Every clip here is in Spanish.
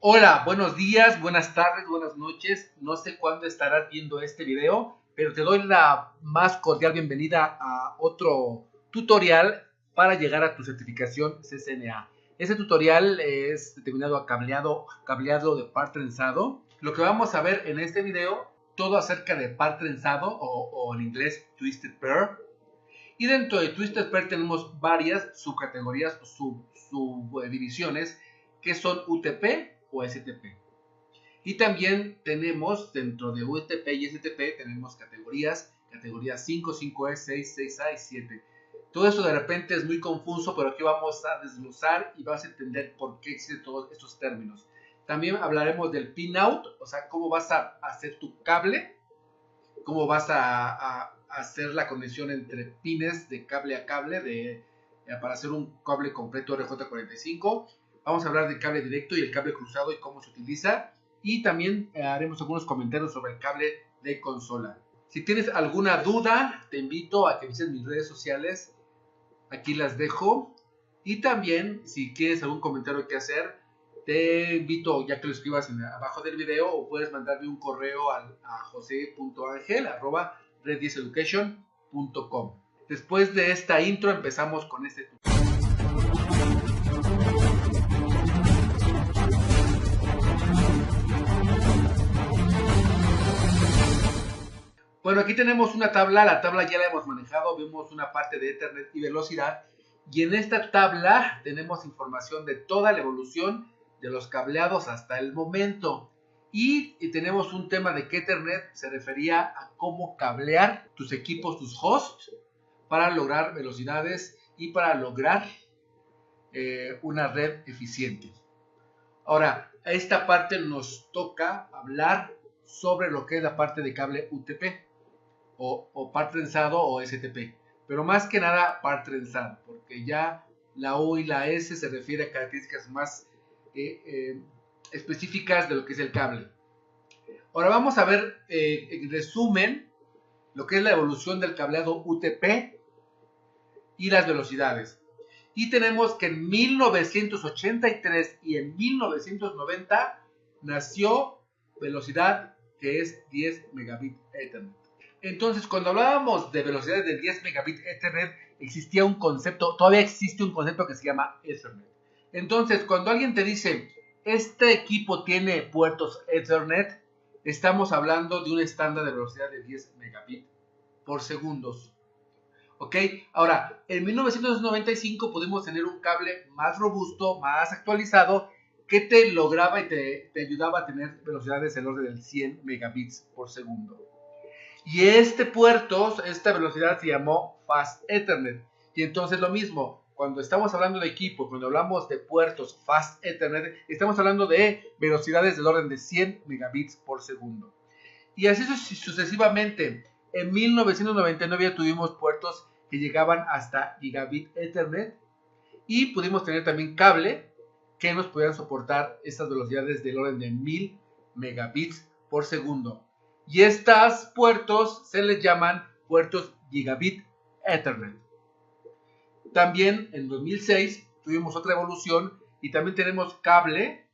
Hola, buenos días, buenas tardes, buenas noches. No sé cuándo estarás viendo este video, pero te doy la más cordial bienvenida a otro tutorial para llegar a tu certificación CCNA. Este tutorial es determinado a cableado de par trenzado. Lo que vamos a ver en este video, todo acerca de par trenzado o en inglés Twisted Pair. Y dentro de Twisted Pair tenemos varias subcategorías o subdivisiones que son UTP o STP. Y también tenemos dentro de UTP y STP tenemos categorías 5, 5E, 6, 6A y 7. Todo eso de repente es muy confuso, pero aquí vamos a desglosar y vas a entender por qué existen todos estos términos. También hablaremos del pinout, o sea, cómo vas a hacer tu cable, cómo vas a hacer la conexión entre pines de cable a cable para hacer un cable completo RJ45. Vamos a hablar del cable directo y el cable cruzado y cómo se utiliza. Y también haremos algunos comentarios sobre el cable de consola. Si tienes alguna duda, te invito a que visites mis redes sociales. Aquí las dejo. Y también, si quieres algún comentario que hacer, te invito ya que lo escribas abajo del video o puedes mandarme un correo a jose.angel@red10education.com. Después de esta intro empezamos con este tutorial. Bueno, aquí tenemos una tabla, la tabla ya la hemos manejado, vemos una parte de Ethernet y velocidad, y en esta tabla tenemos información de toda la evolución de los cableados hasta el momento. Y tenemos un tema de que Ethernet se refería a cómo cablear tus equipos, tus hosts, para lograr velocidades y para lograr una red eficiente. Ahora, a esta parte nos toca hablar sobre lo que es la parte de cable UTP. O par trenzado o STP, pero más que nada par trenzado, porque ya la U y la S se refiere a características más específicas de lo que es el cable. Ahora vamos a ver en resumen lo que es la evolución del cableado UTP y las velocidades. Y tenemos que en 1983 y en 1990 nació velocidad que es 10 megabit Ethernet. Entonces, cuando hablábamos de velocidades de 10 megabit Ethernet, existía un concepto, todavía existe un concepto que se llama Ethernet. Entonces, cuando alguien te dice, este equipo tiene puertos Ethernet, estamos hablando de un estándar de velocidad de 10 megabit por segundos. ¿Ok? Ahora, en 1995 pudimos tener un cable más robusto, más actualizado, que te lograba y te ayudaba a tener velocidades del orden del 100 megabits por segundo. Y esta velocidad se llamó Fast Ethernet. Y entonces lo mismo, cuando estamos hablando de equipo, cuando hablamos de puertos Fast Ethernet, estamos hablando de velocidades del orden de 100 megabits por segundo. Y así sucesivamente. En 1999 ya tuvimos puertos que llegaban hasta gigabit Ethernet y pudimos tener también cable que nos pudieran soportar estas velocidades del orden de 1000 megabits por segundo. Y estos puertos se les llaman puertos gigabit Ethernet. También en 2006 tuvimos otra evolución y también tenemos cable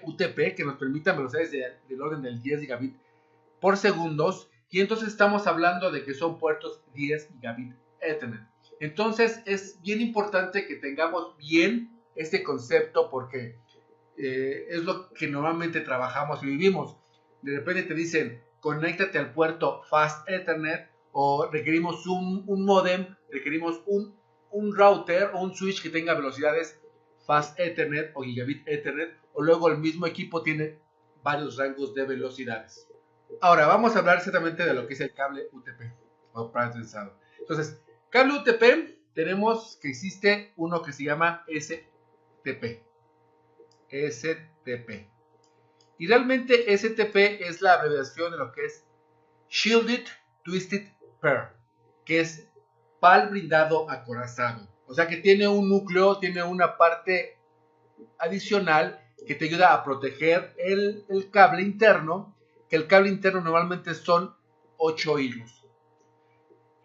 UTP que nos permitan velocidades del orden del 10 gigabit por segundos, y entonces estamos hablando de que son puertos 10 gigabit Ethernet. Entonces es bien importante que tengamos bien este concepto porque es lo que normalmente trabajamos y vivimos. De repente te dicen, conéctate al puerto Fast Ethernet o requerimos un modem, requerimos un router o un switch que tenga velocidades Fast Ethernet o Gigabit Ethernet, o luego el mismo equipo tiene varios rangos de velocidades. Ahora vamos a hablar exactamente de lo que es el cable UTP o par trenzado. Entonces, cable UTP tenemos que existe uno que se llama STP. STP. Y realmente STP es la abreviación de lo que es Shielded Twisted Pair, que es par blindado acorazado. O sea que tiene un núcleo, tiene una parte adicional que te ayuda a proteger el cable interno, que el cable interno normalmente son 8 hilos,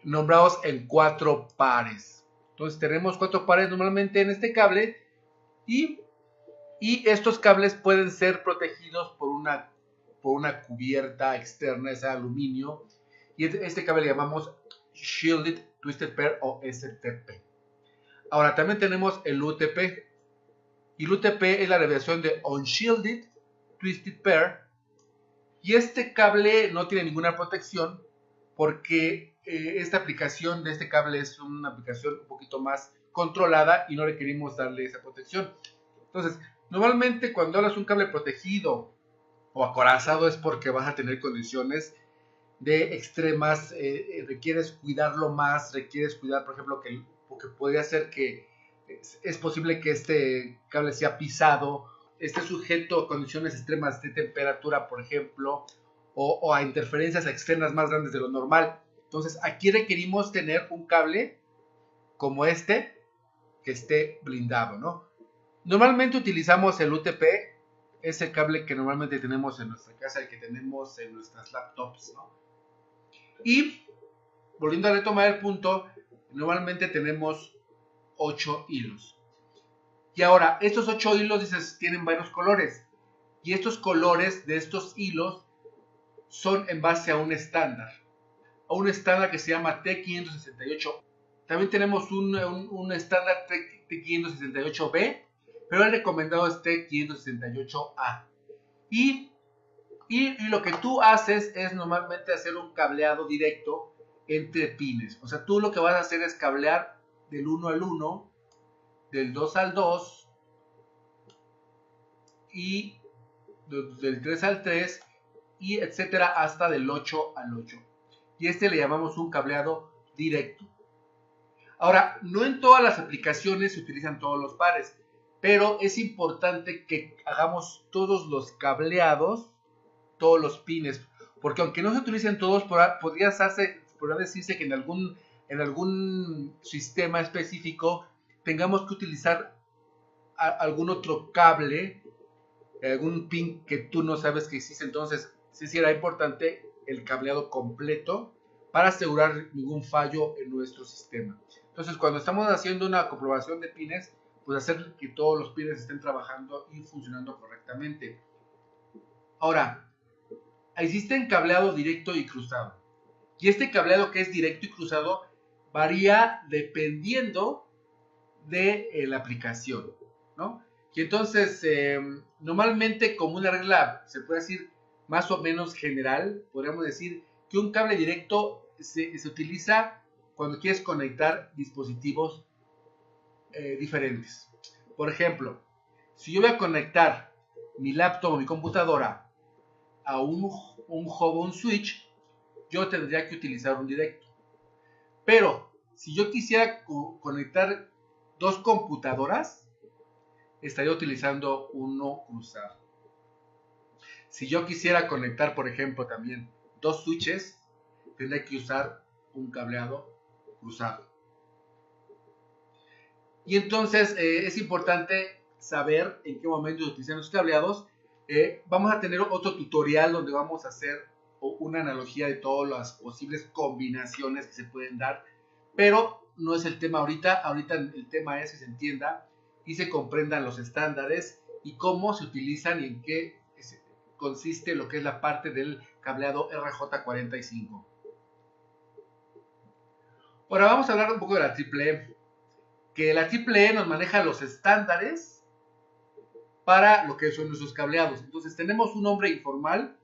nombrados en 4 pares. Entonces tenemos 4 pares normalmente en este cable y Y estos cables pueden ser protegidos por una cubierta externa, es aluminio. Y este cable le llamamos Shielded Twisted Pair o STP. Ahora también tenemos el UTP. Y el UTP es la abreviación de Unshielded Twisted Pair. Y este cable no tiene ninguna protección porque esta aplicación de este cable es una aplicación un poquito más controlada y no requerimos darle esa protección. Entonces, normalmente cuando hablas un cable protegido o acorazado es porque vas a tener condiciones de extremas, requieres cuidarlo más, requieres cuidar, por ejemplo, porque podría ser que es posible que este cable sea pisado, esté sujeto a condiciones extremas de temperatura, por ejemplo, o a interferencias externas más grandes de lo normal. Entonces, aquí requerimos tener un cable como este que esté blindado, ¿no? Normalmente utilizamos el UTP, es el cable que normalmente tenemos en nuestra casa, el que tenemos en nuestras laptops, ¿no? Y volviendo a retomar el punto, normalmente tenemos 8 hilos. Y ahora, estos 8 hilos, dices, tienen varios colores. Y estos colores de estos hilos son en base a un estándar. A un estándar que se llama T568. También tenemos un estándar T568B, pero el recomendado es T568A. Y lo que tú haces es normalmente hacer un cableado directo entre pines. O sea, tú lo que vas a hacer es cablear del 1 al 1, del 2 al 2 y del 3 al 3 y etcétera hasta del 8 al 8. Y este le llamamos un cableado directo. Ahora, no en todas las aplicaciones se utilizan todos los pares, pero es importante que hagamos todos los cableados, todos los pines, porque aunque no se utilicen todos, podría decirse que en algún sistema específico tengamos que utilizar algún otro cable, algún pin que tú no sabes que existe. Entonces sí será importante el cableado completo para asegurar ningún fallo en nuestro sistema. Entonces, cuando estamos haciendo una comprobación de pines, pues hacer que todos los pines estén trabajando y funcionando correctamente. Ahora, existen cableado directo y cruzado. Y este cableado que es directo y cruzado varía dependiendo de la aplicación, ¿no? Y entonces, normalmente como una regla, se puede decir más o menos general, podríamos decir que un cable directo se utiliza cuando quieres conectar dispositivos diferentes. Por ejemplo, si yo voy a conectar mi laptop o mi computadora a un hub o un switch, yo tendría que utilizar un directo. Pero si yo quisiera conectar dos computadoras, estaría utilizando uno cruzado. Si yo quisiera conectar, por ejemplo, también dos switches, tendría que usar un cableado cruzado. Y entonces es importante saber en qué momento utilizan los cableados. Vamos a tener otro tutorial donde vamos a hacer una analogía de todas las posibles combinaciones que se pueden dar, pero no es el tema ahorita. Ahorita el tema es que se entienda y se comprendan los estándares y cómo se utilizan y en qué consiste lo que es la parte del cableado RJ45. Ahora vamos a hablar un poco de la AAA, que la AAA nos maneja los estándares para lo que son nuestros cableados. Entonces tenemos un nombre informal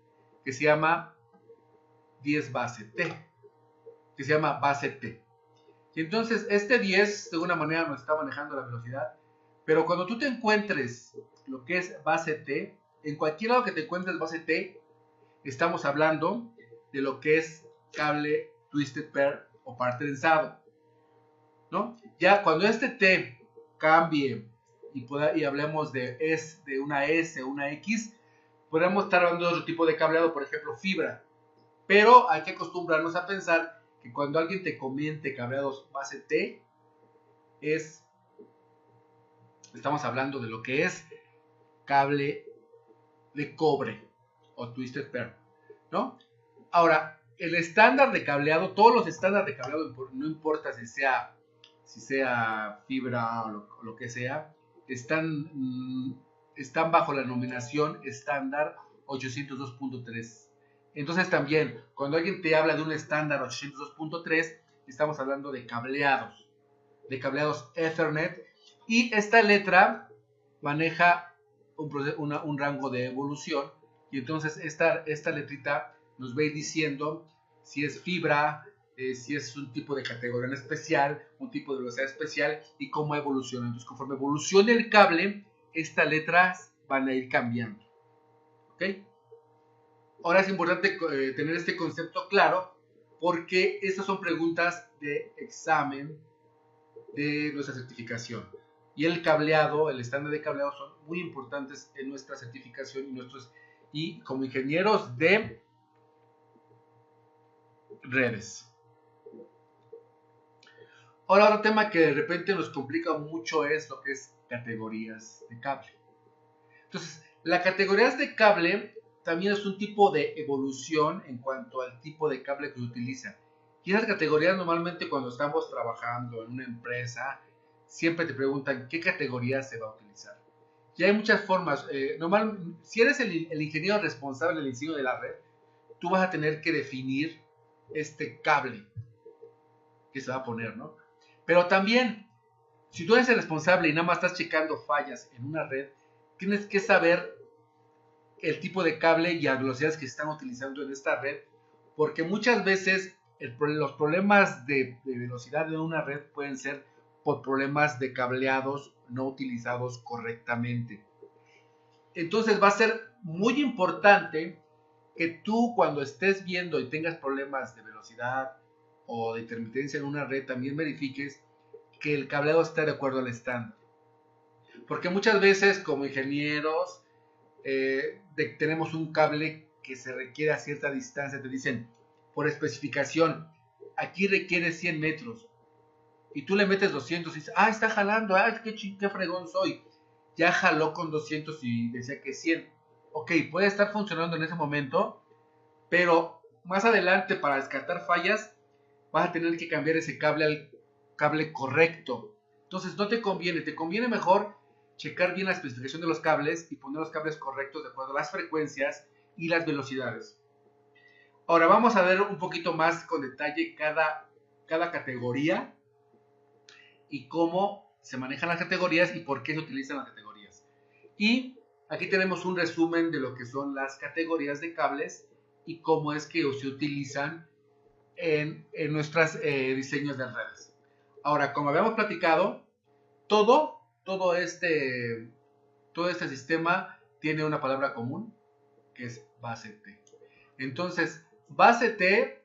que se llama 10 base T, que se llama base T. Y entonces este 10 de alguna manera nos está manejando la velocidad, pero cuando tú te encuentres lo que es base T, en cualquier lado que te encuentres base T, estamos hablando de lo que es cable twisted pair o par trenzado, ¿no? Ya cuando este T cambie y hablemos de una S o una X, podemos estar hablando de otro tipo de cableado, por ejemplo fibra, pero hay que acostumbrarnos a pensar que cuando alguien te comente cableados base T, estamos hablando de lo que es cable de cobre o twisted pair, ¿no? Ahora, el estándar de cableado, todos los estándares de cableado, no importa si sea fibra o lo que sea, están están bajo la denominación estándar 802.3. Entonces también, cuando alguien te habla de un estándar 802.3, estamos hablando de cableados Ethernet, y esta letra maneja un rango de evolución, y entonces esta letrita nos va a ir diciendo si es fibra, si es un tipo de categoría en especial, un tipo de velocidad especial y cómo evoluciona. Entonces, conforme evolucione el cable, estas letras van a ir cambiando. ¿Ok? Ahora es importante tener este concepto claro, porque estas son preguntas de examen de nuestra certificación. Y el cableado, el estándar de cableado son muy importantes en nuestra certificación y como ingenieros de redes. Ahora, otro tema que de repente nos complica mucho es lo que es categorías de cable. Entonces, las categorías de cable también es un tipo de evolución en cuanto al tipo de cable que se utiliza. Y esas categorías normalmente cuando estamos trabajando en una empresa, siempre te preguntan qué categoría se va a utilizar. Y hay muchas formas. Si eres el ingeniero responsable del diseño de la red, tú vas a tener que definir este cable que se va a poner, ¿no? Pero también, si tú eres el responsable y nada más estás checando fallas en una red, tienes que saber el tipo de cable y las velocidades que se están utilizando en esta red, porque muchas veces los problemas de velocidad de una red pueden ser por problemas de cableados no utilizados correctamente. Entonces va a ser muy importante que tú, cuando estés viendo y tengas problemas de velocidad o de intermitencia en una red, también verifiques que el cableado esté de acuerdo al estándar. Porque muchas veces como ingenieros tenemos un cable que se requiere a cierta distancia, te dicen por especificación, aquí requiere 100 metros, y tú le metes 200 y dices, está jalando, qué fregón soy, ya jaló con 200 y decía que 100. Ok, puede estar funcionando en ese momento, pero más adelante para descartar fallas vas a tener que cambiar ese cable al cable correcto. Entonces no te conviene mejor checar bien la especificación de los cables y poner los cables correctos de acuerdo a las frecuencias y las velocidades. Ahora vamos a ver un poquito más con detalle cada categoría y cómo se manejan las categorías y por qué se utilizan las categorías. Y aquí tenemos un resumen de lo que son las categorías de cables y cómo es que se utilizan en nuestros diseños de redes. Ahora, como habíamos platicado, todo este sistema tiene una palabra común, que es base T. Entonces, base T,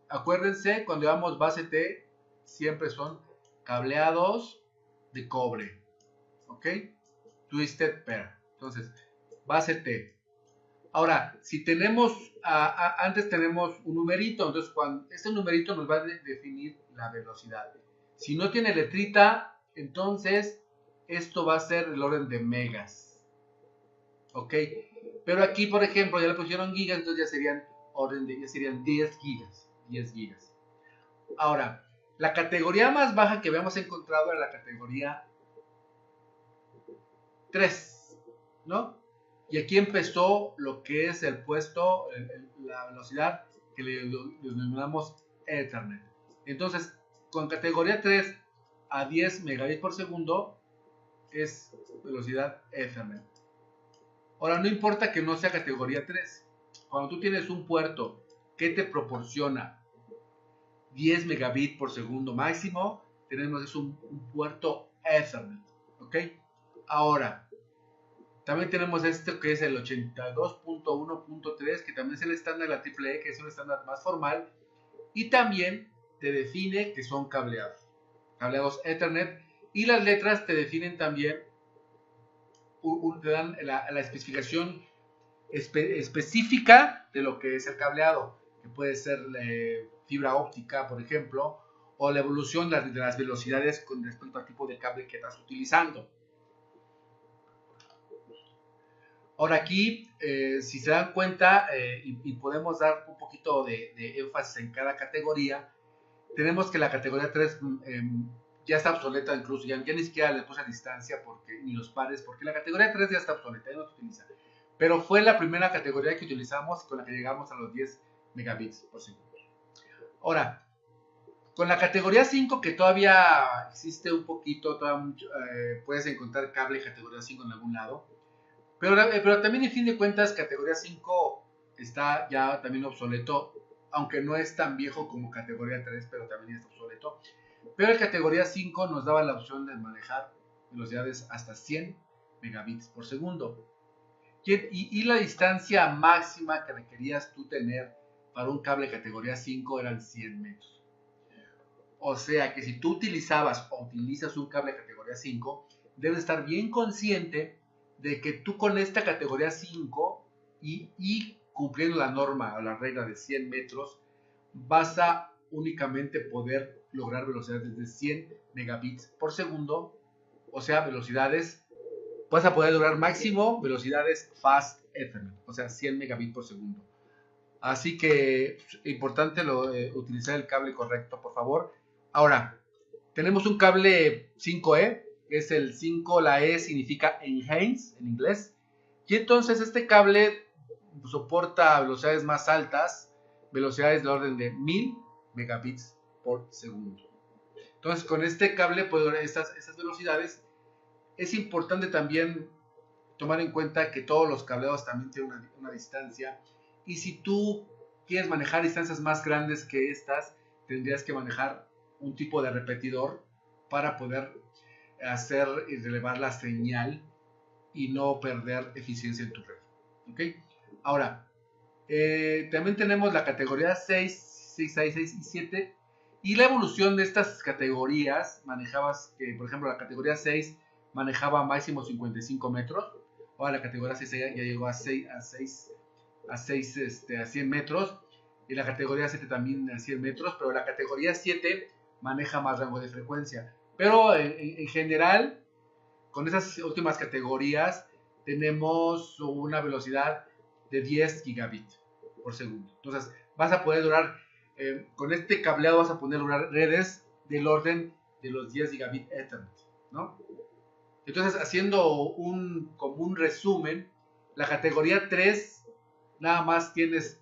acuérdense, cuando llamamos base T, siempre son cableados de cobre, ¿ok? Twisted pair. Entonces, base T. Ahora, si tenemos, antes tenemos un numerito, entonces este numerito nos va a definir la velocidad. Si no tiene letrita, entonces esto va a ser el orden de megas. ¿Ok? Pero aquí, por ejemplo, ya le pusieron gigas, entonces ya serían 10 gigas. 10 gigas. Ahora, la categoría más baja que habíamos encontrado era la categoría 3, ¿no? Y aquí empezó lo que es el puesto, la velocidad que le denominamos Ethernet. Entonces, con categoría 3 a 10 megabits por segundo es velocidad Ethernet. Ahora, no importa que no sea categoría 3. Cuando tú tienes un puerto que te proporciona 10 megabits por segundo máximo, tenemos un puerto Ethernet. ¿Ok? Ahora, también tenemos este que es el 82.1.3, que también es el estándar de la AAA, que es un estándar más formal. Y también te define que son cableados Ethernet. Y las letras te definen también, te dan la especificación específica de lo que es el cableado, que puede ser fibra óptica, por ejemplo, o la evolución de las velocidades con respecto al tipo de cable que estás utilizando. Ahora aquí, si se dan cuenta, y podemos dar un poquito de énfasis en cada categoría, tenemos que la categoría 3 ya está obsoleta, incluso ya ni siquiera le puse a distancia, porque ni los pares, porque la categoría 3 ya está obsoleta, ya no se utiliza. Pero fue la primera categoría que utilizamos con la que llegamos a los 10 megabits por segundo. Ahora, con la categoría 5, que todavía existe un poquito, puedes encontrar cable categoría 5 en algún lado, pero también en fin de cuentas categoría 5 está ya también obsoleto, aunque no es tan viejo como categoría 3, pero también está obsoleto. Pero en categoría 5 nos daba la opción de manejar velocidades hasta 100 megabits por segundo. Y la distancia máxima que requerías tú tener para un cable categoría 5 eran 100 metros. O sea que si tú utilizabas o utilizas un cable categoría 5, debes estar bien consciente de que tú con esta categoría 5 y cumpliendo la norma o la regla de 100 metros, vas a únicamente poder lograr velocidades de 100 megabits por segundo, o sea, velocidades, vas a poder lograr máximo velocidades Fast Ethernet, o sea, 100 megabits por segundo. Así que importante utilizar el cable correcto, por favor. Ahora, tenemos un cable 5E, que es el 5, la E significa enhance en inglés. Y entonces este cable soporta velocidades más altas, velocidades del orden de 1000 megabits por segundo. Entonces con este cable puedo lograr esas velocidades. Es importante también tomar en cuenta que todos los cableados también tienen una distancia. Y si tú quieres manejar distancias más grandes que estas, tendrías que manejar un tipo de repetidor para poder hacer y relevar la señal y no perder eficiencia en tu red. ¿Okay? Ahora, también tenemos la categoría 6, 6, 6, 6 y 7. Y la evolución de estas categorías, manejabas que, por ejemplo, la categoría 6 manejaba máximo 55 metros. Ahora la categoría 6 ya llegó a 100 metros. Y la categoría 7 también a 100 metros. Pero la categoría 7 maneja más rango de frecuencia. Pero en general, con esas últimas categorías, tenemos una velocidad de 10 gigabits por segundo. Entonces, vas a poder durar, con este cableado vas a poder durar redes del orden de los 10 gigabit Ethernet, ¿no? Entonces, haciendo como un resumen, la categoría 3 nada más tienes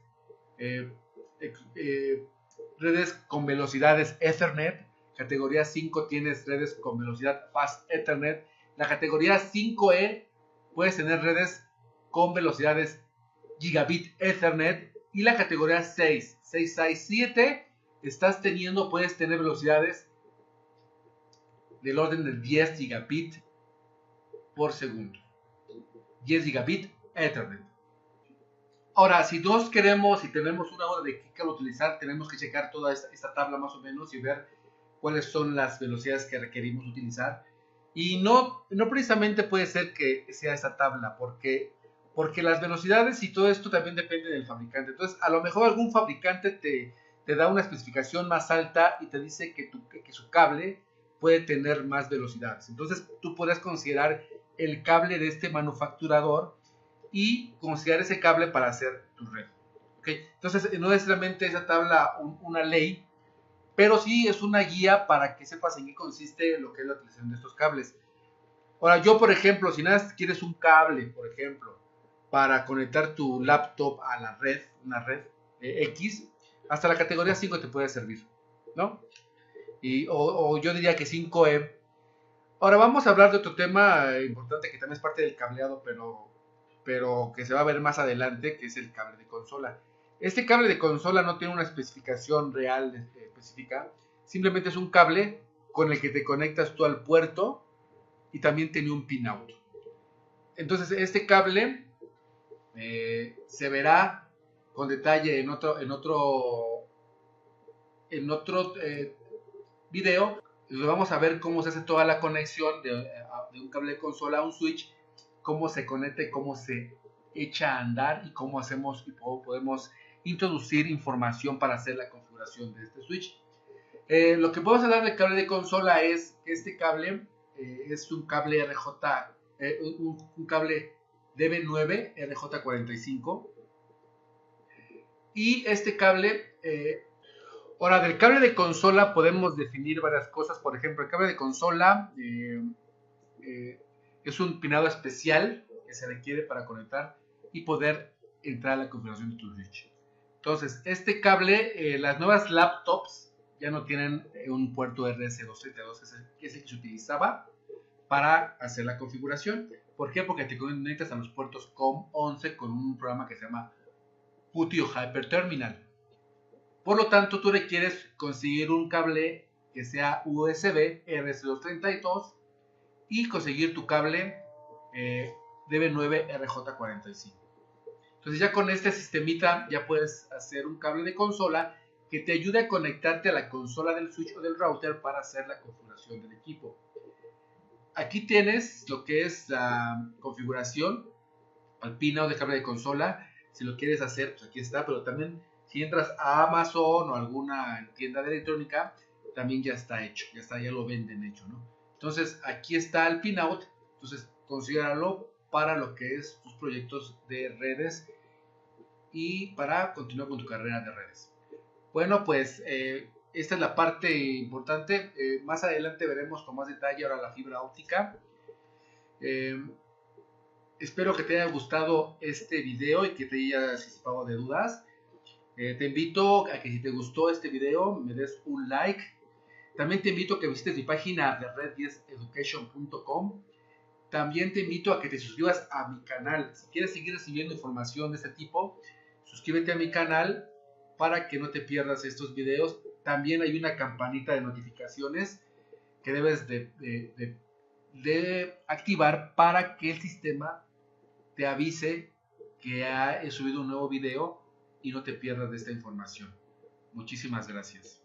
redes con velocidades Ethernet. Categoría 5 tienes redes con velocidad Fast Ethernet. La categoría 5E puedes tener redes con velocidades Gigabit Ethernet. Y la categoría 6, 667, puedes tener velocidades del orden de 10 gigabit por segundo. 10 gigabit Ethernet. Ahora, si nos queremos, si tenemos una hora de qué cable utilizar, tenemos que checar toda esta tabla más o menos y ver cuáles son las velocidades que requerimos utilizar. Y no precisamente puede ser que sea esta tabla, porque las velocidades y todo esto también depende del fabricante. Entonces, a lo mejor algún fabricante te da una especificación más alta y te dice que su cable puede tener más velocidades. Entonces, tú puedes considerar el cable de este manufacturador y considerar ese cable para hacer tu red. ¿Okay? Entonces, no es realmente esa tabla una ley, pero sí es una guía para que sepas en qué consiste lo que es la utilización de estos cables. Ahora, yo, por ejemplo, si nada quieres un cable, por ejemplo, para conectar tu laptop a la red, una red X, hasta la categoría 5 te puede servir, ¿no? O yo diría que 5E. Ahora vamos a hablar de otro tema importante que también es parte del cableado, pero que se va a ver más adelante, que es el cable de consola. Este cable de consola no tiene una especificación real específica, simplemente es un cable con el que te conectas tú al puerto y también tiene un pinout. Entonces este cable se verá con detalle en otro video. Vamos a ver cómo se hace toda la conexión de un cable de consola a un switch, cómo se conecta y cómo se echa a andar y cómo hacemos y podemos introducir información para hacer la configuración de este switch. Lo que podemos hablar del cable de consola es que este cable es un cable RJ, un cable DB9 RJ45, y este cable Ahora, del cable de consola podemos definir varias cosas. Por ejemplo, el cable de consola eh, es un pinado especial que se requiere para conectar y poder entrar a la configuración de tu switch. Entonces, este cable, las nuevas laptops ya no tienen un puerto RS232, que es el que se utilizaba para hacer la configuración. ¿Por qué? Porque te conectas a los puertos COM11 con un programa que se llama PuTTY o Hyper Terminal. Por lo tanto, tú requieres conseguir un cable que sea USB RS232 y conseguir tu cable DB9RJ45. Entonces ya con este sistemita ya puedes hacer un cable de consola que te ayude a conectarte a la consola del switch o del router para hacer la configuración del equipo. Aquí tienes lo que es la configuración al pinout de cable de consola. Si lo quieres hacer, pues aquí está, pero también si entras a Amazon o alguna tienda de electrónica, también ya está hecho, ya lo venden hecho, ¿no? Entonces aquí está el pinout, entonces considéralo para lo que es tus proyectos de redes y para continuar con tu carrera de redes. Bueno, pues esta es la parte importante. Más adelante veremos con más detalle ahora la fibra óptica. Espero que te haya gustado este video y que te haya disipado de dudas. Te invito a que si te gustó este video me des un like. También te invito a que visites mi página de red10education.com. También te invito a que te suscribas a mi canal. Si quieres seguir recibiendo información de este tipo, suscríbete a mi canal para que no te pierdas estos videos. También hay una campanita de notificaciones que debes de activar para que el sistema te avise que he subido un nuevo video y no te pierdas de esta información. Muchísimas gracias.